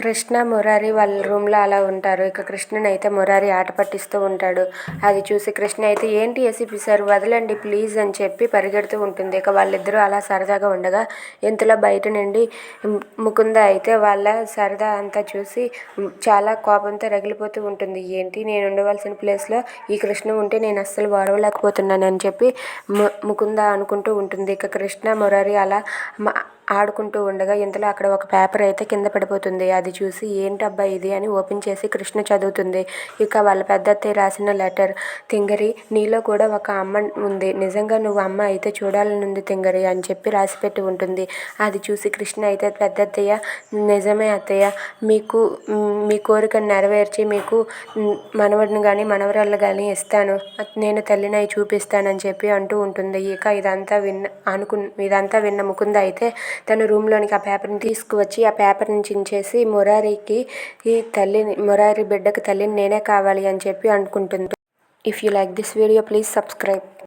కృష్ణ మురారి వాళ్ళ రూమ్లో అలా ఉంటారు. ఇక కృష్ణనైతే మురారి ఆట పట్టిస్తూ ఉంటాడు. అది చూసి కృష్ణ అయితే ఏంటి ఏసీపీ సార్ వదలండి ప్లీజ్ అని చెప్పి పరిగెడుతూ ఉంటుంది. ఇక వాళ్ళిద్దరూ అలా సరదాగా ఉండగా ఇంతలో బయట నుండి ముకుంద అయితే వాళ్ళ సరదా అంతా చూసి చాలా కోపంతో రగిలిపోతూ ఉంటుంది. ఏంటి నేను ఉండవలసిన ప్లేస్లో ఈ కృష్ణ ఉంటే నేను అస్సలు ఓడవలేకపోతున్నాను అని చెప్పి ముకుంద అనుకుంటూ ఉంటుంది. ఇక కృష్ణ మురారి అలా ఆడుకుంటూ ఉండగా ఇంతలో అక్కడ ఒక పేపర్ అయితే కింద పడిపోతుంది. అది చూసి ఏంటబ్బా ఇది అని ఓపెన్ చేసి కృష్ణ చదువుతుంది. ఇక వాళ్ళ పెద్దత్తయ్య రాసిన లెటర్. తింగరి నీలో కూడా ఒక అమ్మ ఉంది, నిజంగా నువ్వు అమ్మ అయితే చూడాలనుంది తింగరి అని చెప్పి రాసిపెట్టి ఉంటుంది. అది చూసి కృష్ణ అయితే పెద్దత్తయ్య నిజమే అత్తయ్య, మీ కోరికను నెరవేర్చి మీకు మనవడిని కానీ మనవరాళ్ళు కానీ ఇస్తాను, నేను తల్లినై చూపిస్తానని చెప్పి అంటూ ఉంటుంది. ఇక ఇదంతా విన్న ముకుంద అయితే తన రూమ్లోనికి ఆ పేపర్ని తీసుకువచ్చి ఆ పేపర్ని చించేసి మురారి బిడ్డకి తల్లిని నేనే కావాలి అని చెప్పి అనుకుంటుంది. If you like this video please subscribe.